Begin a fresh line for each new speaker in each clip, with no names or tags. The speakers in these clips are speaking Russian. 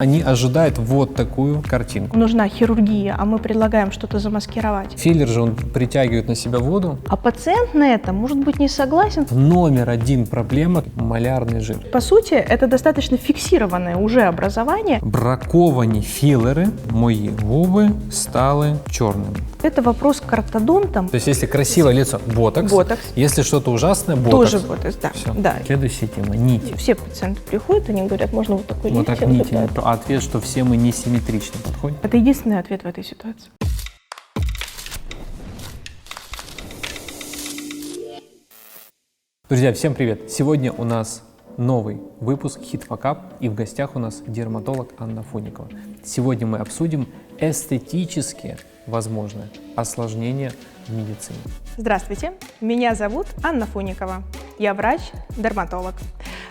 Они ожидают вот такую картинку.
Нужна хирургия, а мы предлагаем что-то замаскировать.
Филлер же он притягивает на себя воду.
А пациент на это может быть не согласен.
Номер один проблема – малярный жир.
По сути, это достаточно фиксированное уже образование.
Браковані філери, мої губи стали черными.
Это вопрос к ортодонтам.
То есть, если красивое лицо – ботокс.
Ботокс.
Если что-то ужасное – ботокс.
Тоже ботокс, да.
Все.
Да.
Следующая тема – нити.
Все пациенты приходят, они говорят, можно вот такой
Вот так
нити.
нити. А ответ, что все мы несимметрично подходим.
Это единственный ответ в этой ситуации.
Друзья, всем привет! Сегодня у нас новый выпуск HitFakUp, и в гостях у нас дерматолог Анна Фоникова. Сегодня мы обсудим эстетические возможные осложнения в медицине.
Здравствуйте, меня зовут Анна Фоникова. Я врач-дерматолог.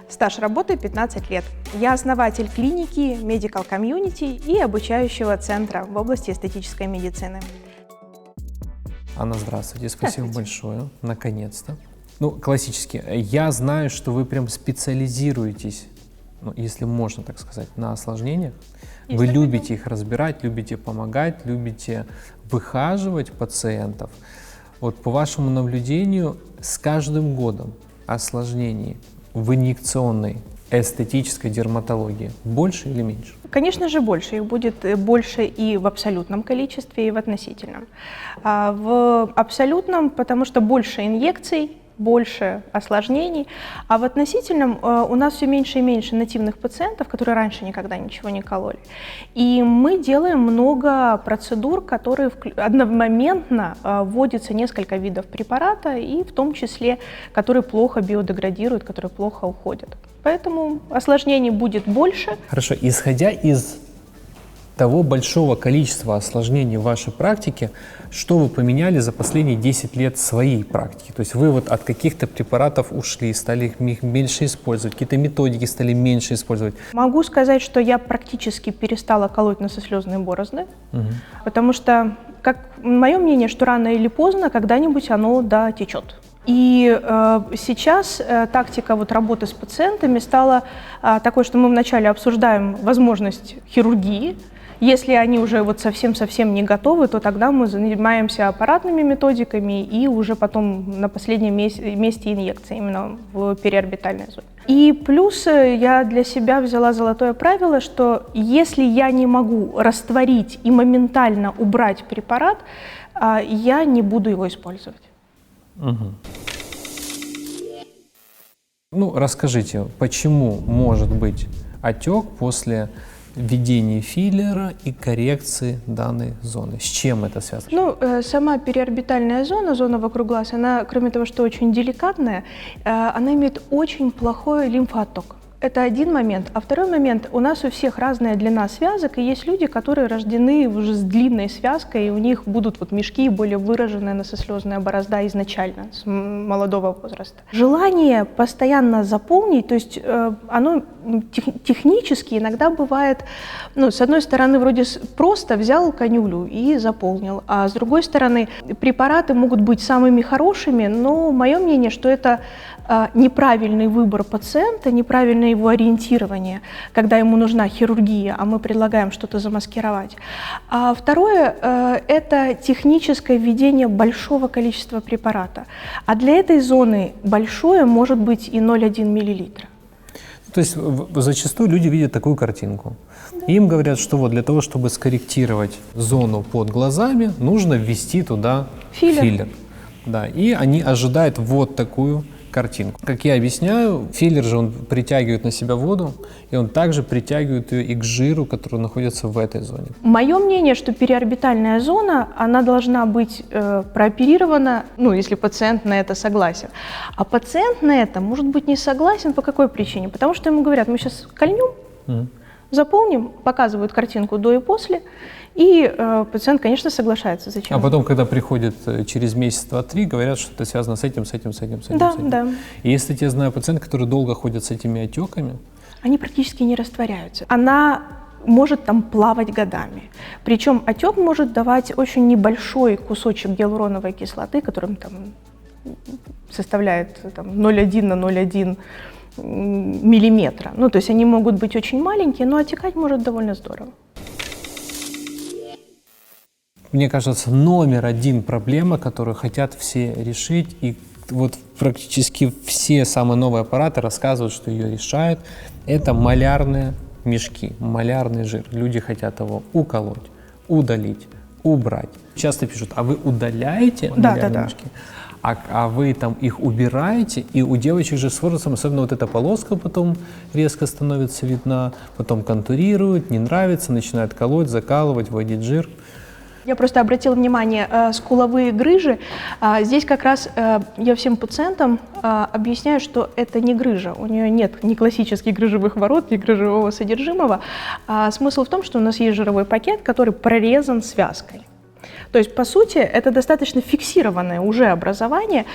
Стаж работы 15 лет. Я основатель клиники Medical Community и обучающего центра в области эстетической медицины.
Анна, здравствуйте. Спасибо
Здравствуйте.
большое. Наконец-то. Ну, классически. Я знаю, что вы прям специализируетесь, ну, если можно так сказать, на осложнениях. Вы любите их разбирать, любите помогать, любите выхаживать пациентов. Вот по вашему наблюдению, с каждым годом осложнений в инъекционной эстетической дерматологии больше или меньше?
Конечно же, больше. Их будет больше и в абсолютном количестве, и в относительном. В абсолютном, потому что больше инъекций, больше осложнений, а в относительном у нас все меньше и меньше нативных пациентов, которые раньше никогда ничего не кололи. И мы делаем много процедур, которые одномоментно вводятся несколько видов препарата, и в том числе, которые плохо биодеградируют, которые плохо уходят. Поэтому осложнений будет больше.
Хорошо. Исходя из того большого количества осложнений в вашей практике, что вы поменяли за последние 10 лет своей практики? То есть вы вот от каких-то препаратов ушли, стали их меньше использовать, какие-то методики стали меньше использовать?
Могу сказать, что я практически перестала колоть носослезные борозды, потому что, как мое мнение, что рано или поздно когда-нибудь оно дотечет. И сейчас тактика вот работы с пациентами стала такой, что мы вначале обсуждаем возможность хирургии. Если они уже вот совсем-совсем не готовы, то тогда мы занимаемся аппаратными методиками и уже потом на последнем месте инъекции, именно в периорбитальной зоне. И плюс я для себя взяла золотое правило, что если я не могу растворить и моментально убрать препарат, я не буду его использовать.
Угу. Ну, расскажите, почему может быть отек после введения филлера и коррекции данной зоны? С чем это связано?
Ну, сама периорбитальная зона, зона вокруг глаз, она, кроме того, что очень деликатная, она имеет очень плохой лимфоотток. Это один момент. А второй момент, у нас у всех разная длина связок, и есть люди, которые рождены уже с длинной связкой, и у них будут вот мешки и более выраженная носослезная борозда изначально, с молодого возраста. Желание постоянно заполнить, то есть оно технически иногда бывает, ну, с одной стороны, вроде просто взял канюлю и заполнил, а с другой стороны, препараты могут быть самыми хорошими, но мое мнение, что это неправильный выбор пациента, неправильное его ориентирование, когда ему нужна хирургия, а мы предлагаем что-то замаскировать. А второе – это техническое введение большого количества препарата. А для этой зоны большое может быть и 0,1 мл.
То есть зачастую люди видят такую картинку. Да. Им говорят, что вот для того, чтобы скорректировать зону под глазами, нужно ввести туда филлер. Да, и они ожидают вот такую картинку. Как я объясняю, филлер же он притягивает на себя воду, и он также притягивает ее и к жиру, который находится в этой зоне.
Мое мнение, что периорбитальная зона, она должна быть прооперирована, ну, если пациент на это согласен. А пациент на это может быть не согласен по какой причине? Потому что ему говорят, мы сейчас кольнем, заполним, показывают картинку до и после, и пациент, конечно, соглашается. Зачем?
А потом, когда приходит через месяц, два-три, говорят, что это связано с этим.
Да, да.
И если я знаю пациентов, которые долго ходят с этими отеками,
они практически не растворяются. Она может там плавать годами. Причем отек может давать очень небольшой кусочек гиалуроновой кислоты, которым там составляет там, 0,1 на 0,1 миллиметра. Ну, то есть они могут быть очень маленькие, но отекать может довольно здорово.
Мне кажется, номер один проблема, которую хотят все решить, и вот практически все самые новые аппараты рассказывают, что ее решают, это малярные мешки, малярный жир. Люди хотят его уколоть, удалить, убрать. Часто пишут, а вы удаляете малярные мешки? А вы там их убираете, и у девочек же с возрастом, особенно вот эта полоска потом резко становится видна, потом контурируют, не нравится, начинают колоть, закалывать, вводить жир.
Я просто обратила внимание, скуловые грыжи, здесь как раз я всем пациентам объясняю, что это не грыжа, у нее нет ни классических грыжевых ворот, ни грыжевого содержимого. Смысл в том, что у нас есть жировой пакет, который прорезан связкой. То есть, по сути, это достаточно фиксированное уже образование,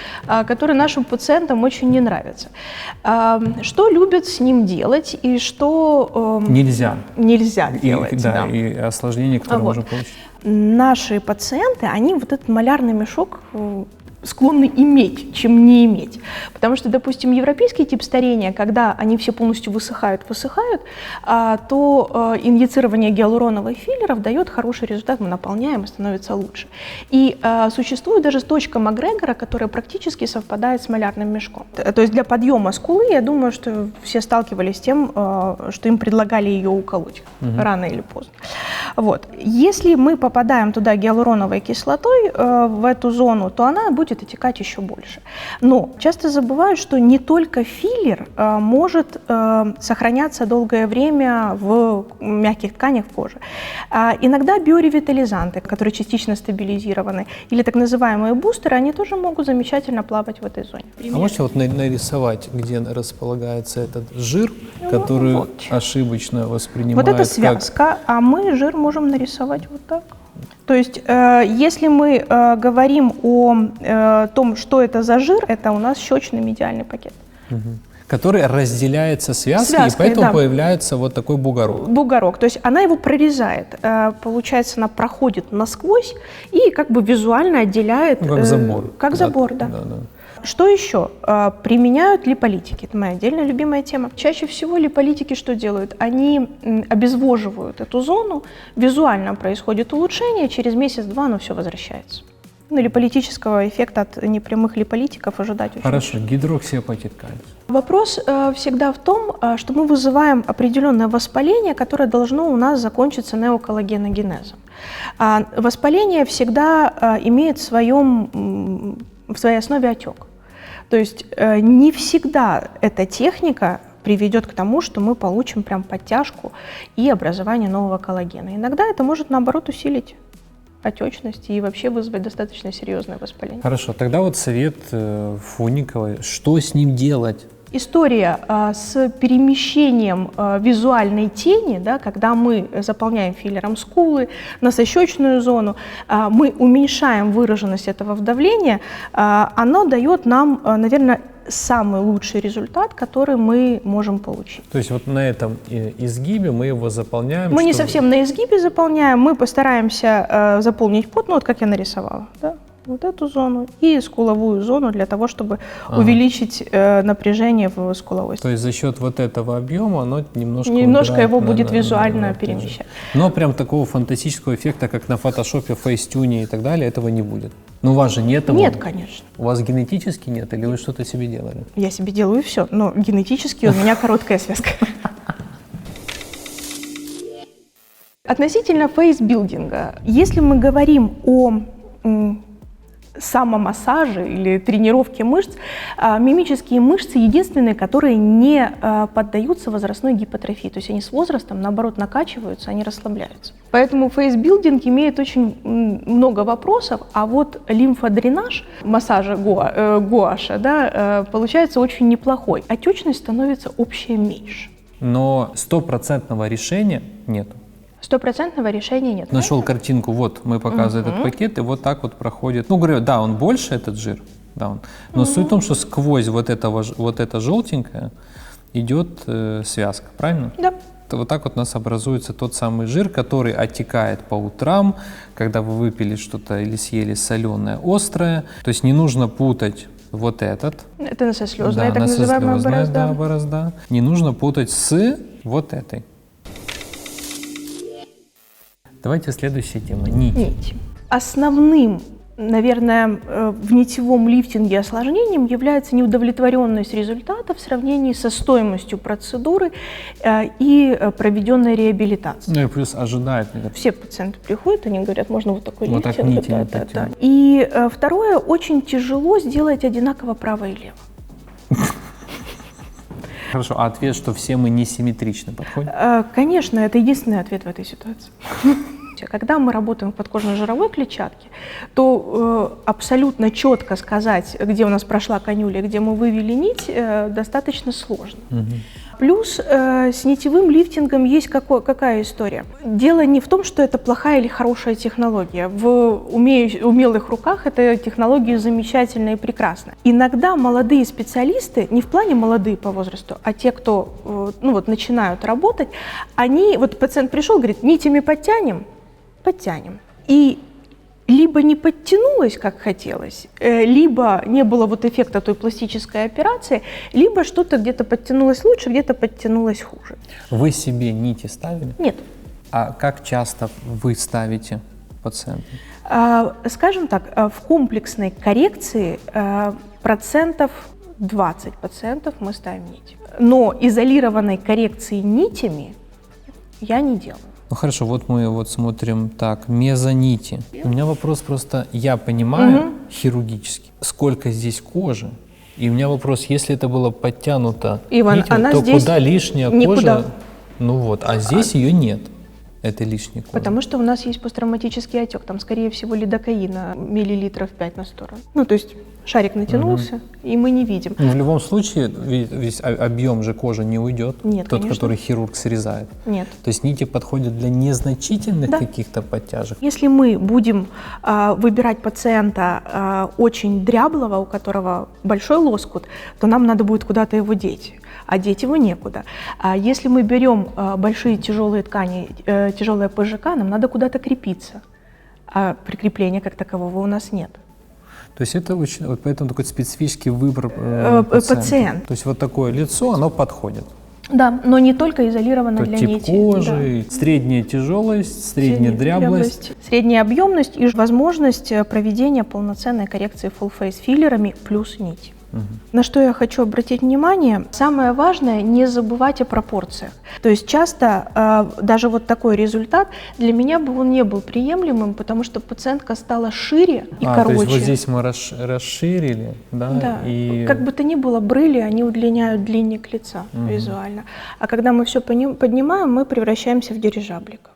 которое нашим пациентам очень не нравится. Что любят с ним делать и что
нельзя
делать.
Да, и осложнения, которые можно получить.
Наши пациенты, они вот этот малярный мешок склонны иметь, чем не иметь. Потому что, допустим, европейский тип старения, когда они все полностью высыхают, то инъецирование гиалуроновых филлеров дает хороший результат, мы наполняем и становится лучше. И существует даже точка Макгрегора, которая практически совпадает с малярным мешком. То есть для подъема скулы, я думаю, что все сталкивались с тем, что им предлагали ее уколоть рано или поздно. Вот. Если мы попадаем туда гиалуроновой кислотой в эту зону, то она будет отекать еще больше. Но часто забывают, что не только филлер может сохраняться долгое время в мягких тканях кожи. Иногда биоревитализанты, которые частично стабилизированы, или так называемые бустеры, они тоже могут замечательно плавать в этой зоне.
А можете вот нарисовать, где располагается этот жир, который ошибочно воспринимают?
Вот это связка, а мы жир можем нарисовать вот так. То есть, если мы говорим о том, что это за жир, это у нас щечный медиальный пакет.
Который разделяется связкой, и поэтому появляется вот такой бугорок.
Бугорок, то есть она его прорезает. Получается, она проходит насквозь и как бы визуально отделяет.
Как забор.
Как забор, да. Что еще? Применяют липолитики. Это моя отдельная любимая тема. Чаще всего липолитики что делают? Они обезвоживают эту зону, визуально происходит улучшение, через месяц-два оно все возвращается. Липолитического эффекта от непрямых липолитиков ожидать очень.
Хорошо, гидроксиапатит кальция.
Вопрос всегда в том, что мы вызываем определенное воспаление, которое должно у нас закончиться неоколлагеногенезом. Воспаление всегда имеет в своей основе отек. То есть не всегда эта техника приведет к тому, что мы получим прям подтяжку и образование нового коллагена. Иногда это может, наоборот, усилить отечность и вообще вызвать достаточно серьезное воспаление.
Хорошо, тогда вот совет Фунниковой, что с ним делать?
История с перемещением визуальной тени, да, когда мы заполняем филлером скулы, носощечную зону, мы уменьшаем выраженность этого вдавления, оно дает нам, наверное, самый лучший результат, который мы можем получить.
То есть вот на этом изгибе мы его заполняем?
Мы не совсем на изгибе заполняем, мы постараемся заполнить под, ну вот как я нарисовала, да? Вот эту зону и скуловую зону для того, чтобы увеличить напряжение в скуловой.
То есть за счет вот этого объема оно
немножко его будет визуально перемещать.
Но прям такого фантастического эффекта, как на фотошопе, фейстюне и так далее, этого не будет. Но у вас же нет его?
Нет, конечно.
У вас генетически нет или вы что-то себе делали?
Я себе делаю все, но генетически у меня короткая связка. Относительно фейсбилдинга, если мы говорим о самомассаже или тренировке мышц, мимические мышцы единственные, которые не поддаются возрастной гипотрофии. То есть они с возрастом, наоборот, накачиваются, они расслабляются. Поэтому фейсбилдинг имеет очень много вопросов, а вот лимфодренаж массажа гуаша, да, получается очень неплохой. Отечность становится общая меньше.
Но стопроцентного решения нету.
Стопроцентного решения нет.
Нашел картинку, вот мы показываем этот пакет, и вот так вот проходит. Ну, говорю, да, он больше, этот жир, да, но суть в том, что сквозь вот это желтенькое идет связка, правильно?
Да.
Вот так вот у нас образуется тот самый жир, который оттекает по утрам, когда вы выпили что-то или съели соленое, острое. То есть не нужно путать вот этот.
Это насослезная,
Да,
так называемая
насослезная,
борозда.
да, борозда. Не нужно путать с вот этой. Давайте следующая тема. Нить.
Нить. Основным, наверное, в нитевом лифтинге осложнением является неудовлетворенность результата в сравнении со стоимостью процедуры и проведенной реабилитации.
Ну и плюс ожидает.
Все пациенты приходят, они говорят, можно вот такой
Вот так
лифтинг.
нити не
Да.
потянуть.
И второе, очень тяжело сделать одинаково право и лево.
Хорошо, а ответ, что все мы несимметрично подходим?
Конечно, это единственный ответ в этой ситуации. Когда мы работаем в подкожно-жировой клетчатке, то абсолютно четко сказать, где у нас прошла канюля, где мы вывели нить, достаточно сложно. Плюс с нитевым лифтингом есть какая история? Дело не в том, что это плохая или хорошая технология. В умелых руках эта технология замечательная и прекрасна. Иногда молодые специалисты, не в плане молодые по возрасту, а те, кто начинают работать, они, вот пациент пришел, говорит, нитями подтянем. И либо не подтянулось, как хотелось, либо не было вот эффекта той пластической операции, либо что-то где-то подтянулось лучше, где-то подтянулось хуже.
Вы себе нити ставили?
Нет.
А как часто вы ставите пациентам?
Скажем так, в комплексной коррекции 20% пациентов мы ставим нити. Но изолированной коррекции нитями я не делаю.
Ну хорошо, вот мы смотрим так, мезонити. У меня вопрос просто, я понимаю хирургически, сколько здесь кожи, и у меня вопрос, если это было подтянуто нитью, то куда лишняя кожа? Ну вот, а здесь ее нет, этой лишней кожи.
Потому что у нас есть посттравматический отек, там скорее всего лидокаина миллилитров 5 на сторону. Ну то есть шарик натянулся, и мы не видим.
Но в любом случае весь объем же кожи не уйдет,
Нет,
тот,
конечно.
который хирург срезает.
Нет.
То есть нити подходят для незначительных каких-то подтяжек.
Если мы будем выбирать пациента очень дряблого, у которого большой лоскут, то нам надо будет куда-то его деть, а деть его некуда. А если мы берем большие тяжелые ткани, тяжелое ПЖК, нам надо куда-то крепиться, а прикрепления как такового у нас нет.
То есть это очень, вот поэтому такой специфический выбор
пациента.
То есть вот такое лицо, оно подходит.
Да, но не только изолировано для
тип
нити.
кожи, средняя тяжелость, средняя дряблость.
Средняя объемность и возможность проведения полноценной коррекции full face филлерами плюс нить. На что я хочу обратить внимание, самое важное не забывать о пропорциях. То есть часто даже вот такой результат для меня бы он не был приемлемым, потому что пациентка стала шире и короче.
То есть вот здесь мы расширили, да?
Да.
И...
Как бы то ни было, брыли, они удлиняют длинник лица визуально. А когда мы все поднимаем, мы превращаемся в дирижаблик.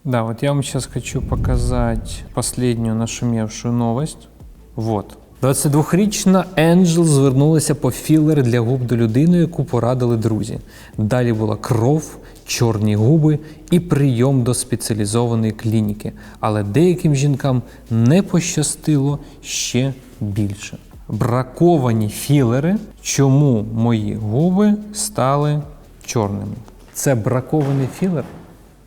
Да, вот я вам сейчас хочу показати последню нашумівшу новость. Вот. 22-річна Енджел звернулася по філер для губ до людини, яку порадили друзі. Далі була кров, чорні губи і прийом до спеціалізованої клініки. Але деяким жінкам не пощастило ще більше. Браковані філери. Чому мої губи стали чорними? Це бракований філер?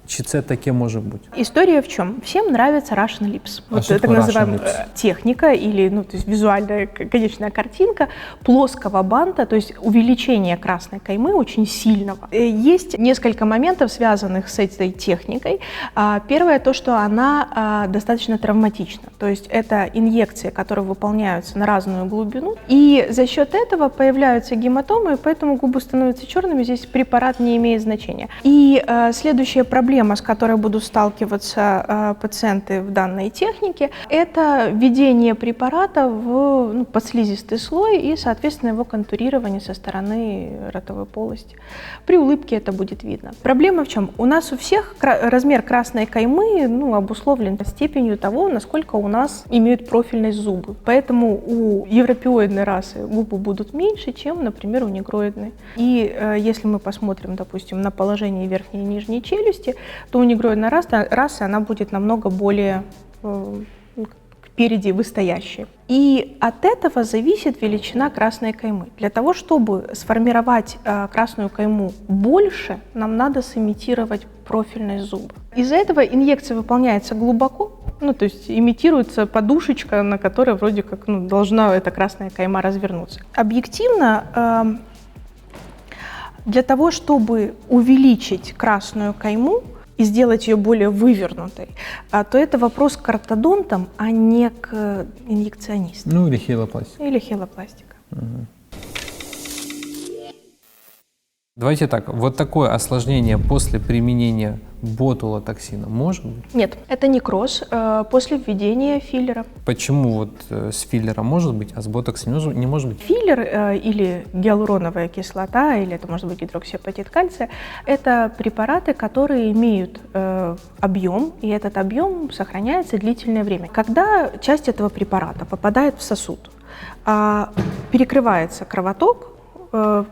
Чи це таке може бути?
История в чем? Всем нравится Russian Lips.
А
Вот
что
так
такое
называемая
Russian Lips?
техника или то есть визуальная конечная картинка плоского банта, то есть увеличение красной каймы очень сильного. Есть несколько моментов, связанных с этой техникой. Первое то, что она достаточно травматична. То есть это инъекции, которые выполняются на разную глубину. И за счет этого появляются гематомы, и поэтому губы становятся черными. Здесь препарат не имеет значения. И следующая проблема, с которой будут сталкиваться пациенты в данной технике, это введение препарата в подслизистый слой и, соответственно, его контурирование со стороны ротовой полости. При улыбке это будет видно. Проблема в чем? У нас у всех размер красной каймы обусловлен степенью того, насколько у нас имеют профильность зубы. Поэтому у европеоидной расы губы будут меньше, чем, например, у негроидной. И если мы посмотрим, допустим, на положение верхней и нижней челюсти, то у негроидной расы она будет намного более впереди выстоящей. И от этого зависит величина красной каймы. Для того, чтобы сформировать красную кайму больше, нам надо сымитировать профильность зуба. Из-за этого инъекция выполняется глубоко, Ну, то есть имитируется подушечка, на которой вроде как должна эта красная кайма развернуться. Объективно, для того, чтобы увеличить красную кайму и сделать ее более вывернутой, то это вопрос к ортодонтам, а не к инъекционистам.
Ну или хелопластика.
Или хелопластика.
Давайте так, вот такое осложнение после применения ботулотоксина может быть?
Нет, это некроз после введения филлера.
Почему вот с филлером может быть, а с ботоксом не может быть?
Филлер или гиалуроновая кислота, или это может быть гидроксиапатит кальция, это препараты, которые имеют объем, и этот объем сохраняется длительное время. Когда часть этого препарата попадает в сосуд, перекрывается кровоток,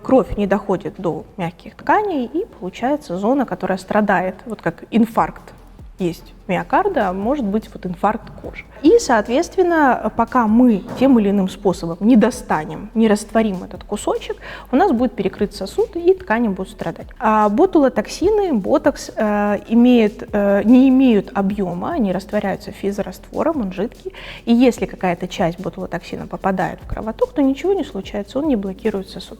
кровь не доходит до мягких тканей, и получается зона, которая страдает, вот как инфаркт есть миокарда, а может быть вот инфаркт кожи. И, соответственно, пока мы тем или иным способом не достанем, не растворим этот кусочек, у нас будет перекрыт сосуд, и ткани будут страдать. А ботулотоксины, ботокс не имеют объема, они растворяются физраствором, он жидкий. И если какая-то часть ботулотоксина попадает в кровоток, то ничего не случается, он не блокирует сосуд.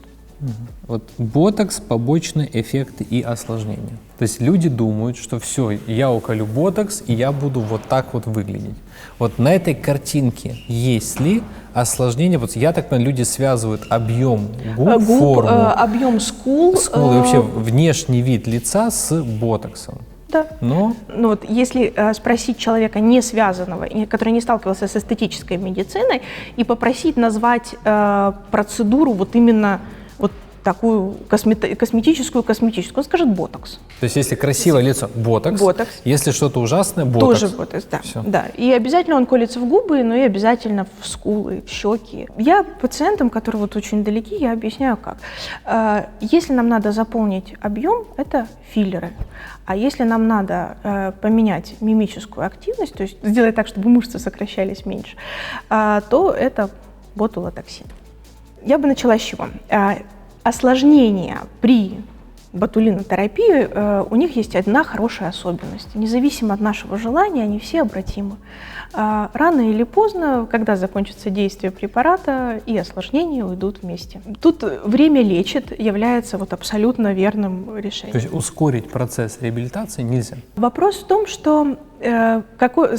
Вот ботокс, побочные эффекты и осложнения. То есть люди думают, что все, я уколю ботокс, и я буду вот так вот выглядеть. Вот на этой картинке есть ли осложнения? Вот я так понимаю, люди связывают объем губ, форму,
объем скул,
и вообще внешний вид лица с ботоксом.
Да.
Но
вот если спросить человека, не связанного, который не сталкивался с эстетической медициной, и попросить назвать процедуру вот именно вот такую косметическую, он скажет ботокс.
То есть если красивое лицо – ботокс, если что-то ужасное – ботокс.
Тоже ботокс, да. Да. И обязательно он колется в губы, но и обязательно в скулы, в щеки. Я пациентам, которые вот очень далеки, я объясняю как. Если нам надо заполнить объем, это филлеры. А если нам надо поменять мимическую активность, то есть сделать так, чтобы мышцы сокращались меньше, то это ботулотоксин. Я бы начала с чего? Осложнения при ботулинотерапии, у них есть одна хорошая особенность. Независимо от нашего желания, они все обратимы. Рано или поздно, когда закончится действие препарата, и осложнения уйдут вместе. Тут время лечит является вот абсолютно верным решением.
То есть ускорить процесс реабилитации нельзя?
Вопрос в том, что с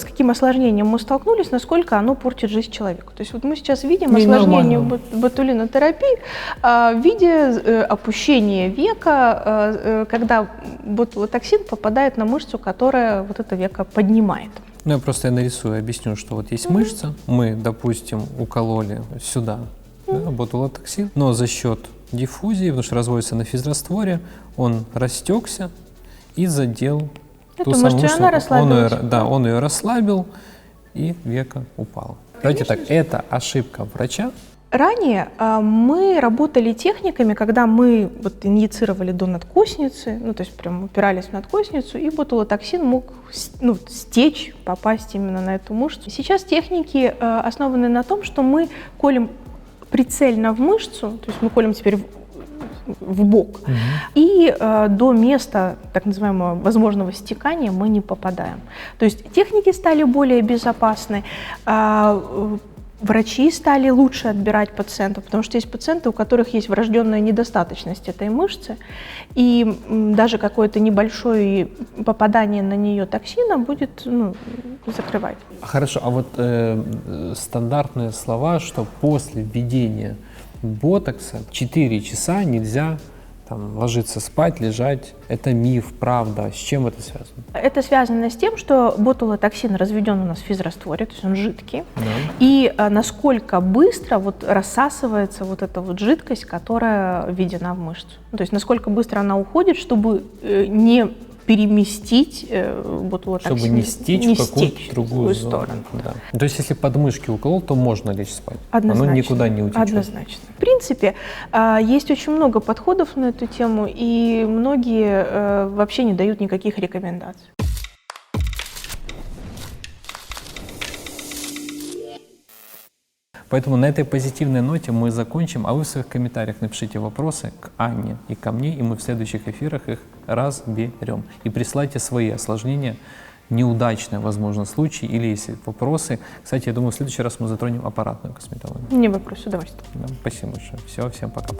каким осложнением мы столкнулись, насколько оно портит жизнь человеку. То есть вот мы сейчас видим осложнение ботулинотерапии в виде опущения века, когда ботулотоксин попадает на мышцу, которая вот это веко поднимает.
Ну, я просто нарисую, объясню, что вот есть мышца, мы, допустим, укололи сюда ботулотоксин, но за счет диффузии, потому что разводится на физрастворе, он растекся и задел ту самую мышцу. Он ее расслабил, и веко упало. Давайте так, это ошибка врача.
Ранее мы работали техниками, когда мы вот инъецировали до надкосницы, то есть прям упирались в надкосницу, и ботулотоксин мог стечь, попасть именно на эту мышцу. Сейчас техники основаны на том, что мы колем прицельно в мышцу, то есть мы колем теперь в бок, и до места так называемого возможного стекания мы не попадаем. То есть техники стали более безопасны, врачи стали лучше отбирать пациентов, потому что есть пациенты, у которых есть врожденная недостаточность этой мышцы, и даже какое-то небольшое попадание на нее токсина будет закрывать.
Хорошо, а вот стандартные слова, что после введения ботокса 4 часа нельзя ложиться спать, лежать. Это миф, правда. С чем это связано?
Это связано с тем, что ботулотоксин разведен у нас в физрастворе, то есть он жидкий. И насколько быстро рассасывается вот эта вот жидкость, которая введена в мышцу. То есть насколько быстро она уходит, чтобы не переместить ботулотоксин.
Чтобы не стечь в какую-то другую сторону. Да. То есть если подмышки уколол, то можно лечь спать?
Однозначно.
Оно никуда не утечет?
Однозначно. В принципе, есть очень много подходов на эту тему, и многие вообще не дают никаких рекомендаций.
Поэтому на этой позитивной ноте мы закончим, а вы в своих комментариях напишите вопросы к Анне и ко мне, и мы в следующих эфирах их разберем. И присылайте свои осложнения неудачный, возможно, случай, или если вопросы. Кстати, я думаю, в следующий раз мы затронем аппаратную косметологию.
Не вопрос, с удовольствием.
Да, спасибо большое. Все, всем пока.